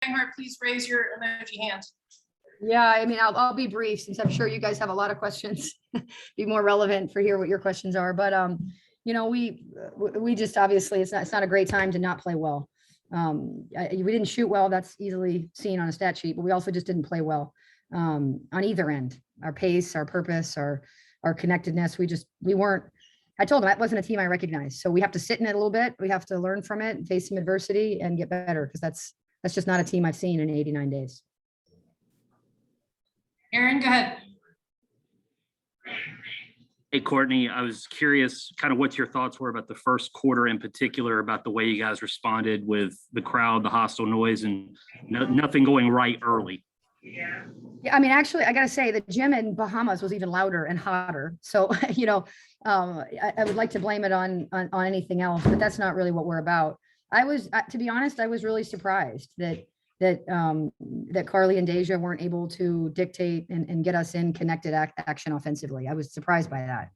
Banghart, please raise your emoji hand. Yeah, I mean, I'll be brief since I'm sure you guys have a lot of questions. Be more relevant for hear what your questions are. But you know, we just obviously it's not a great time to not play well. We didn't shoot well. That's easily seen on a stat sheet, but we also just didn't play well on either end. Our pace, our purpose, our connectedness. We weren't. I told them that wasn't a team I recognized. So we have to sit in it a little bit. We have to learn from it, face some adversity, and get better because that's just not a team I've seen in 89 days. Aaron, go ahead. Hey, Courtney, I was curious kind of what your thoughts were about the first quarter in particular, about the way you guys responded with the crowd, the hostile noise, and nothing going right early. Yeah, I mean, actually, I got to say the gym in Bahamas was even louder and hotter. So, you know, I would like to blame it on anything else, but that's not really what we're about. To be honest, I was really surprised that Carly and Deja weren't able to dictate and get us in connected action offensively. I was surprised by that.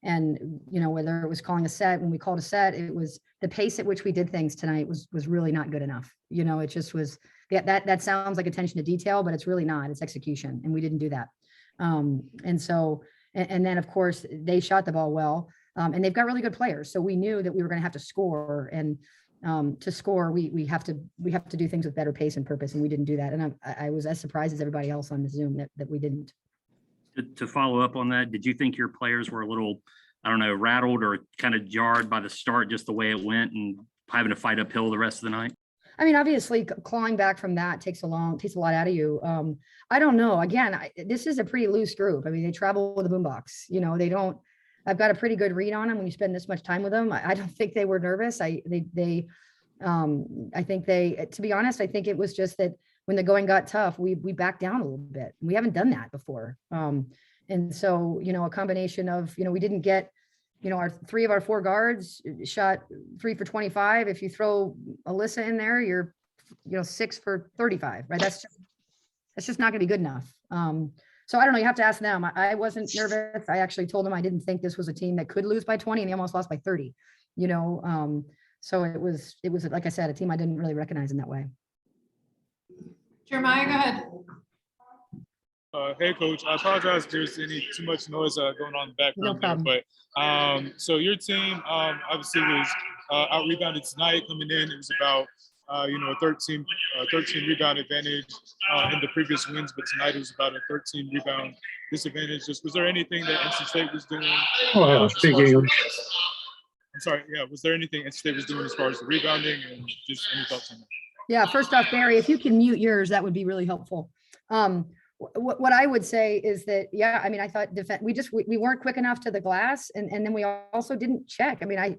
And, you know, whether it was calling a set, when we called a set, it was the pace at which we did things tonight was really not good enough. You know, it just was, that sounds like attention to detail, but it's really not, it's execution. And we didn't do that. And so, and then of course they shot the ball well, and they've got really good players. So we knew that we were going to have to score, and to score, we have to do things with better pace and purpose, and we didn't do that. And I was as surprised as everybody else on the Zoom that we didn't. To follow up on that, did you think your players were a little, I don't know, rattled or kind of jarred by the start, just the way it went, and having to fight uphill the rest of the night? I mean, obviously clawing back from that takes a lot out of you. I don't know. Again, this is a pretty loose group. I mean, they travel with a boombox, you know, I've got a pretty good read on them when you spend this much time with them. I don't think they were nervous. I think they, to be honest, I think it was just that when the going got tough, we backed down a little bit. We haven't done that before. And so, you know, a combination of, you know, we didn't get, you know, 3 of our 4 guards shot 3 for 25. If you throw Alyssa in there, you're, you know, 6 for 35, right? That's just not gonna be good enough. So I don't know, you have to ask them. I wasn't nervous. I actually told them I didn't think this was a team that could lose by 20, and they almost lost by 30, you know? So it was, like I said, a team I didn't really recognize in that way. Jeremiah, go ahead. Hey, Coach. I apologize if there's too much noise going on in the background. No problem. But so your team obviously was out rebounded tonight coming in. It was about you know, a 13 rebound advantage in the previous wins, but tonight it was about a 13 rebound disadvantage. Was there anything that NC State was doing? I'm sorry. Yeah. Was there anything NC State was doing as far as the rebounding, and just any thoughts on that? Yeah. First off, Barry, if you can mute yours, that would be really helpful. What I would say is that, yeah, I mean, I thought we weren't quick enough to the glass, and then we also didn't check. I mean,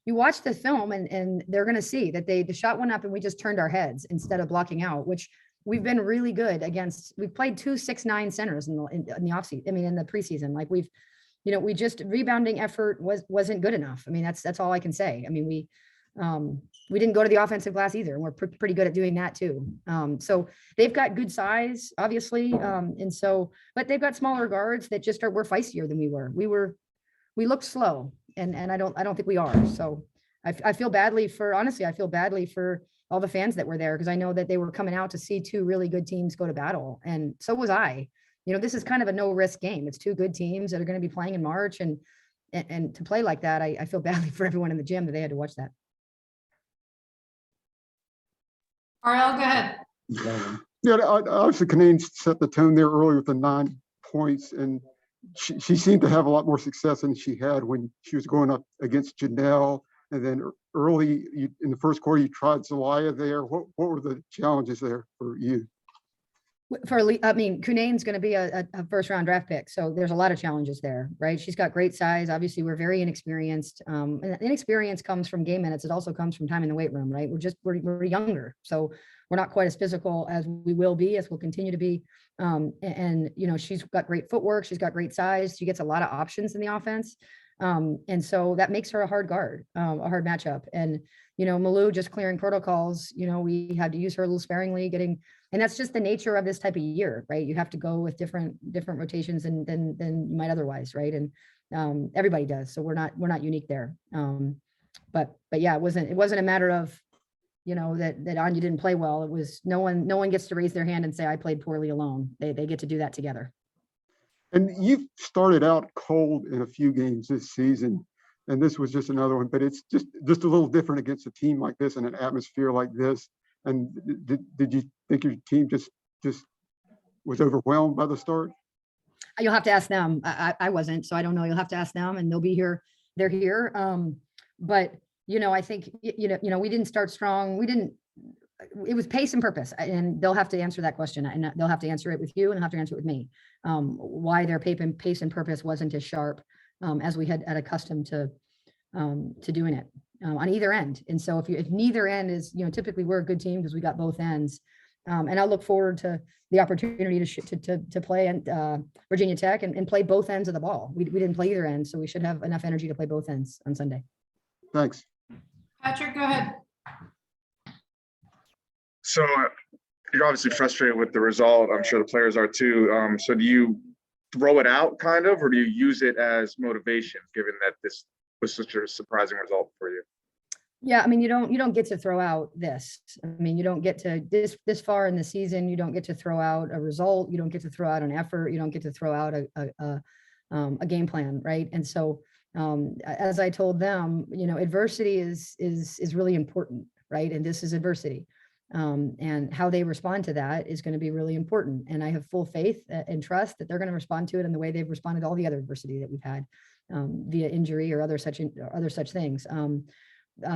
you watch the film and they're going to see that the shot went up and we just turned our heads instead of blocking out, which we've been really good against. We've played 2 6'9" centers in the offseason. I mean, in the preseason, like we just rebounding effort wasn't good enough. I mean, that's all I can say. I mean, we didn't go to the offensive glass either, and we're pretty good at doing that too. So they've got good size, obviously, and so, but they've got smaller guards that just we're feistier than we were. We looked slow, and I don't think we are. So I feel badly for all the fans that were there, because I know that they were coming out to see 2 really good teams go to battle, and so was I. You know, this is kind of a no risk game. It's 2 good teams that are going to be playing in March, and to play like that, I feel badly for everyone in the gym that they had to watch that. RL, go ahead. Yeah, obviously Canaan set the tone there early with the 9 points, and she seemed to have a lot more success than she had when she was going up against Janelle. And then early in the first quarter, you tried Zelaya there. What were the challenges there for you? I mean, Kunane's going to be a first round draft pick. So there's a lot of challenges there, right? She's got great size. Obviously, we're very inexperienced. And inexperience comes from game minutes. It also comes from time in the weight room, right? We're younger. So we're not quite as physical as we will be, as we'll continue to be. And you know, she's got great footwork. She's got great size. She gets a lot of options in the offense. And so that makes her a hard guard, a hard matchup. And, you know, Malou just clearing protocols, you know, we had to use her a little sparingly and that's just the nature of this type of year, right? You have to go with different rotations than you might otherwise, right? And everybody does. So we're not unique there. But yeah, it wasn't a matter of, that Anya didn't play well. It was no one gets to raise their hand and say, I played poorly alone. They get to do that together. And you've started out cold in a few games this season, and this was just another one, but it's just a little different against a team like this and an atmosphere like this. And did you think your team just was overwhelmed by the start? You'll have to ask them. I wasn't, so I don't know. You'll have to ask them, and they'll be here. They're here. But I think we didn't start strong. It was pace and purpose, and they'll have to answer that question, and they'll have to answer it with you, and they'll have to answer it with me. Why their pace and purpose wasn't as sharp as we had accustomed to doing it on either end. And so if neither end is, typically we're a good team because we got both ends. And I'll look forward to the opportunity to play and Virginia Tech and play both ends of the ball. We didn't play either end, so we should have enough energy to play both ends on Sunday. Thanks. Patrick, go ahead. So you're obviously frustrated with the result. I'm sure the players are too. So do you throw it out kind of, or do you use it as motivation, given that this was such a surprising result for you? Yeah, I mean, you don't get to throw out this. I mean, you don't get to this far in the season. You don't get to throw out a result. You don't get to throw out an effort. You don't get to throw out a game plan, right? And so, as I told them, adversity is really important, right? And this is adversity, and how they respond to that is going to be really important. And I have full faith and trust that they're going to respond to it in the way they've responded to all the other adversity that we've had via injury or other such things.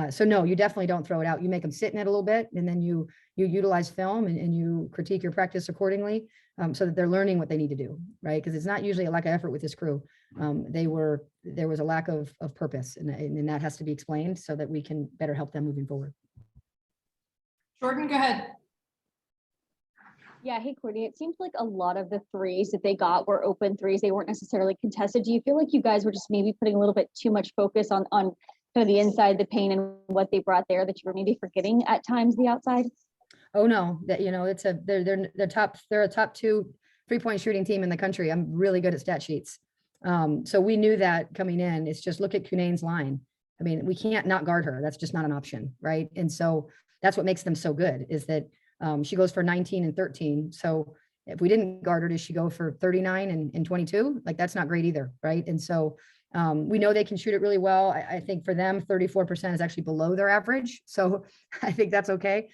So no, you definitely don't throw it out. You make them sit in it a little bit, and then you utilize film and you critique your practice accordingly, so that they're learning what they need to do, right? Because it's not usually a lack of effort with this crew. There was a lack of purpose, and that has to be explained so that we can better help them moving forward. Jordan, go ahead. Yeah, hey, Courtney, it seems like a lot of the threes that they got were open threes. They weren't necessarily contested. Do you feel like you guys were just maybe putting a little bit too much focus on kind of the inside, the paint, and what they brought there, that you were maybe forgetting at times the outside? Oh no, they're a top 2 3-point shooting team in the country. I'm really good at stat sheets. So we knew that coming in. It's just look at Cunane's line. I mean, we can't not guard her. That's just not an option, right? And so that's what makes them so good, is that she goes for 19 and 13. So if we didn't guard her, does she go for 39 and 22? Like, that's not great either, right? And so we know they can shoot it really well. I think for them, 34% is actually below their average. So I think that's okay.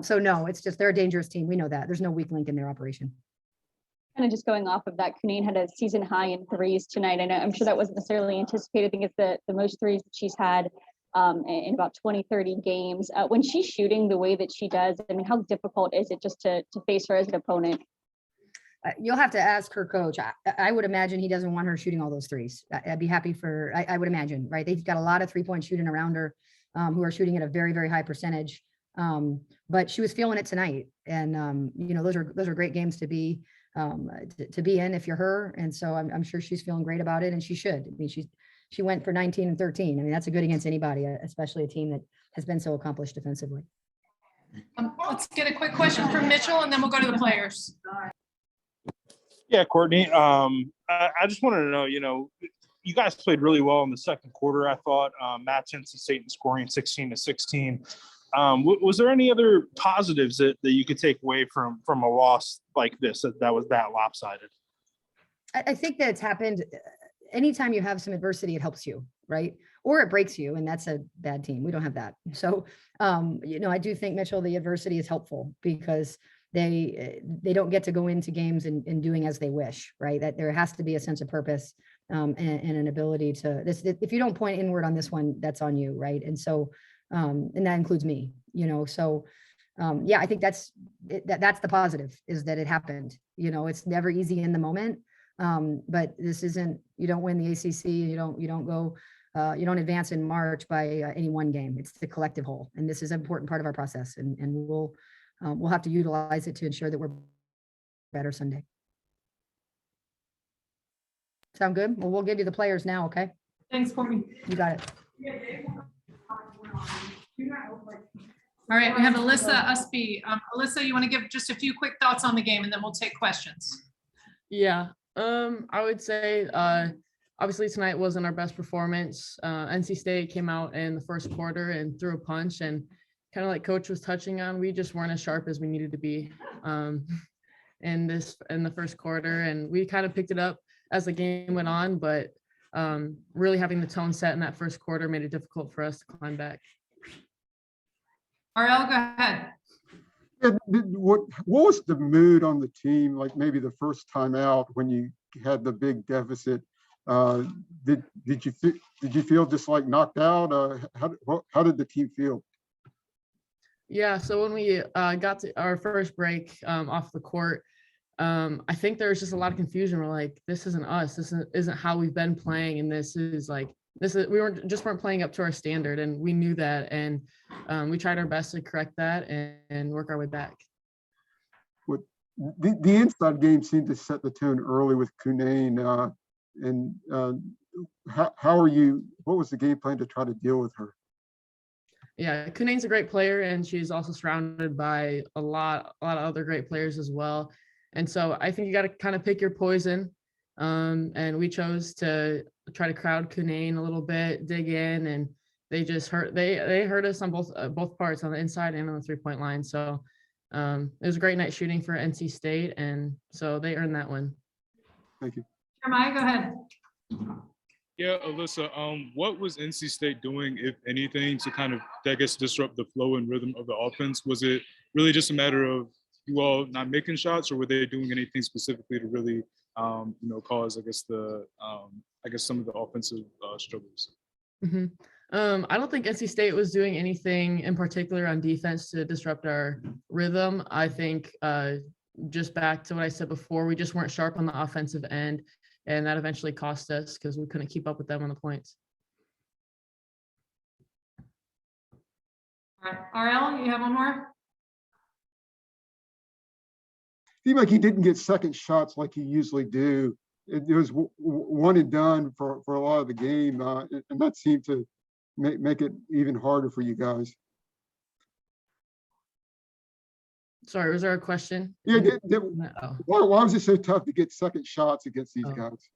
So no, it's just, they're a dangerous team. We know that. There's no weak link in their operation. Kind of just going off of that, Cunane had a season high in threes tonight. I know, I'm sure that wasn't necessarily anticipated. I think it's the most threes that she's had in about 20, 30 games. When she's shooting the way that she does, I mean, how difficult is it just to face her as an opponent? You'll have to ask her coach. I would imagine he doesn't want her shooting all those threes. I'd be happy for, I would imagine, right? They've got a lot of 3-point shooting around her who are shooting at a very, very high percentage. But she was feeling it tonight. And, those are great games to be in if you're her. And so I'm sure she's feeling great about it, and she should. I mean, she went for 19 and 13. I mean, that's a good against anybody, especially a team that has been so accomplished defensively. Let's get a quick question from Mitchell, and then we'll go to the players. Yeah, Courtney. I just wanted to know, you guys played really well in the second quarter, I thought. Matt Tenson State scoring 16-16. Was there any other positives that you could take away from a loss like this that was that lopsided? I think that it's happened. Anytime you have some adversity, it helps you, right? Or it breaks you, and that's a bad team. We don't have that. So, I do think, Mitchell, the adversity is helpful because they don't get to go into games and doing as they wish, right? That there has to be a sense of purpose and an ability to this. If you don't point inward on this one, that's on you, right? And so, and that includes me, So, I think that's the positive, is that it happened. It's never easy in the moment, but this isn't. You don't win the ACC. You don't go. You don't advance in March by any one game. It's the collective whole, and this is an important part of our process, and we'll have to utilize it to ensure that we're better Sunday. Sound good? Well, we'll give you the players now, okay? Thanks, Courtney. You got it. All right, we have Alyssa Ustby. Alyssa, you want to give just a few quick thoughts on the game, and then we'll take questions. Yeah, I would say obviously tonight wasn't our best performance. NC State came out in the first quarter and threw a punch, and kind of like Coach was touching on, we just weren't as sharp as we needed to be in the first quarter, and we kind of picked it up as the game went on, but really having the tone set in that first quarter made it difficult for us to climb back. Ariel, go ahead. Yeah, what was the mood on the team, like maybe the first time out when you had the big deficit? Did you feel just like knocked out? How did the team feel? Yeah, so when we got to our first break off the court, I think there was just a lot of confusion. We're like, this isn't us. This isn't how we've been playing, and we weren't playing up to our standard, and we knew that, and we tried our best to correct that and work our way back. The inside game seemed to set the tone early with Kunane, and what was the game plan to try to deal with her? Yeah, Kunane's a great player, and she's also surrounded by a lot of other great players as well. And so I think you got to kind of pick your poison. And we chose to try to crowd Courtney a little bit, dig in, and they just hurt. They hurt us on both parts, on the inside and on the 3-point line. So it was a great night shooting for NC State, and so they earned that win. Thank you. Jeremiah, go ahead. Yeah, Alyssa, what was NC State doing, if anything, to kind of, I guess, disrupt the flow and rhythm of the offense? Was it really just a matter of you all not making shots, or were they doing anything specifically to really, cause, I guess, some of the offensive struggles? Mm-hmm. I don't think NC State was doing anything in particular on defense to disrupt our rhythm. I think just back to what I said before, we just weren't sharp on the offensive end, and that eventually cost us because we couldn't keep up with them on the points. All right, Ariel, you have one more? Seemed like he didn't get second shots like he usually do. It was one and done for a lot of the game, and that seemed to make it even harder for you guys. Sorry, was there a question? Yeah, Oh. why was it so tough to get second shots against these guys?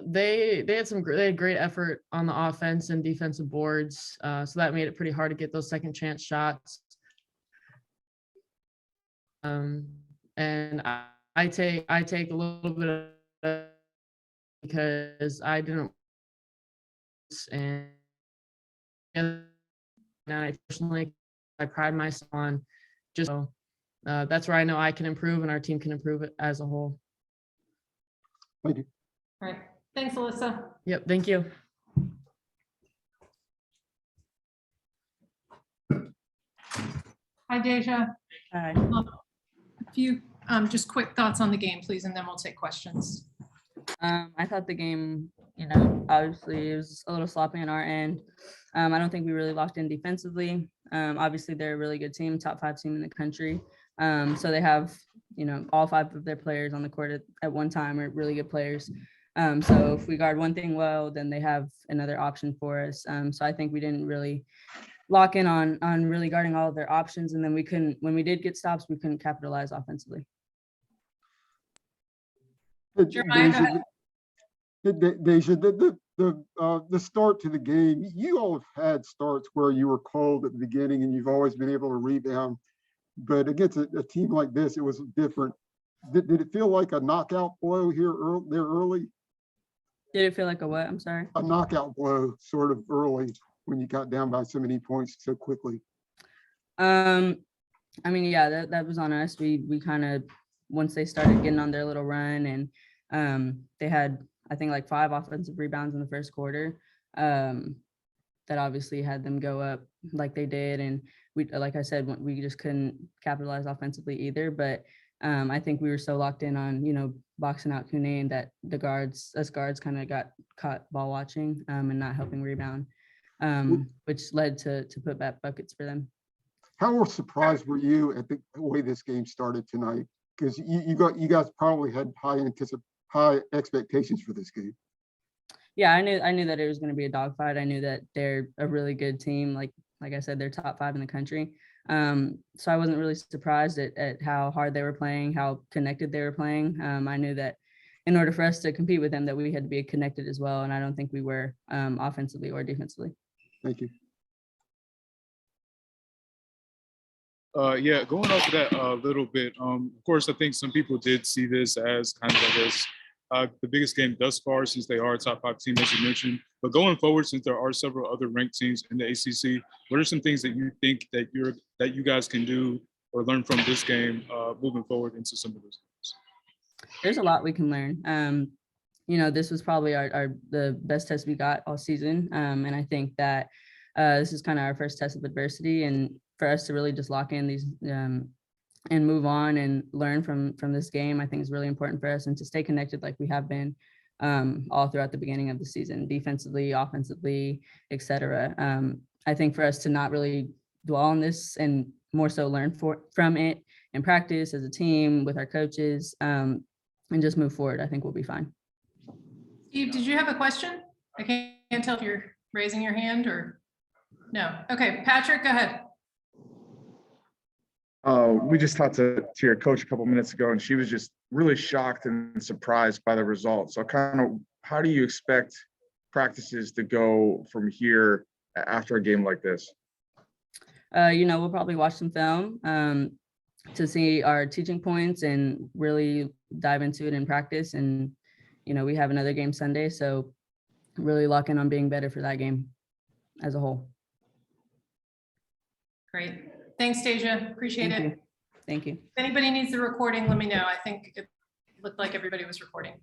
They had great effort on the offense and defensive boards, so that made it pretty hard to get those second chance shots. And I take a little bit of it because I didn't, and I personally pride myself on just so that's where I know I can improve and our team can improve it as a whole. Thank you. All right, thanks, Alyssa. Yep, thank you. Hi, Deja. Hi. A few just quick thoughts on the game, please, and then we'll take questions. I thought the game, obviously it was a little sloppy on our end. I don't think we really locked in defensively. Obviously they're a really good team, top 5 team in the country. So they have, all 5 of their players on the court at one time are really good players. So if we guard one thing well, then they have another option for us. So I think we didn't really lock in on really guarding all of their options. And then when we did get stops, we couldn't capitalize offensively. Jeremiah, Deja, the start to the game, you all have had starts where you were cold at the beginning and you've always been able to rebound. But against a team like this, it was different. Did it feel like a knockout blow here early? Did it feel like a what? I'm sorry. A knockout blow sort of early when you got down by so many points so quickly. Yeah, that was on us. We kind of, once they started getting on their little run, and they had, I think, like 5 offensive rebounds in the first quarter. That obviously had them go up like they did, and we, like I said, we just couldn't capitalize offensively either. But I think we were so locked in on boxing out Kunane that us guards kind of got caught ball watching and not helping rebound, which led to put back buckets for them. How surprised were you at the way this game started tonight? Because you guys probably had high expectations for this game. Yeah, I knew that it was going to be a dogfight. I knew that they're a really good team. Like I said, they're top 5 in the country. So I wasn't really surprised at how hard they were playing, how connected they were playing. I knew that in order for us to compete with them, that we had to be connected as well. And I don't think we were offensively or defensively. Thank you. Yeah, going off of that a little bit. Of course, I think some people did see this as kind of, I guess, the biggest game thus far, since they are a top 5 team, as you mentioned. But going forward, since there are several other ranked teams in the ACC, what are some things that you think that you guys can do or learn from this game moving forward into some of those games? There's a lot we can learn. This was probably the best test we got all season. And I think that this is kind of our first test of adversity, and for us to really just lock in these and move on and learn from this game, I think is really important for us, and to stay connected like we have been all throughout the beginning of the season, defensively, offensively, etc. I think for us to not really dwell on this and more so learn from it and practice as a team with our coaches, and just move forward, I think we'll be fine. Steve, did you have a question? I can't tell if you're raising your hand or no. Okay, Patrick, go ahead. We just talked to your coach a couple minutes ago, and she was just really shocked and surprised by the results. So kind of, how do you expect practices to go from here after a game like this? We'll probably watch some film to see our teaching points and really dive into it in practice. And, we have another game Sunday, so really lock in on being better for that game as a whole. Great. Thanks, Deja. Appreciate it. Thank you. If anybody needs the recording, let me know. I think it looked like everybody was recording.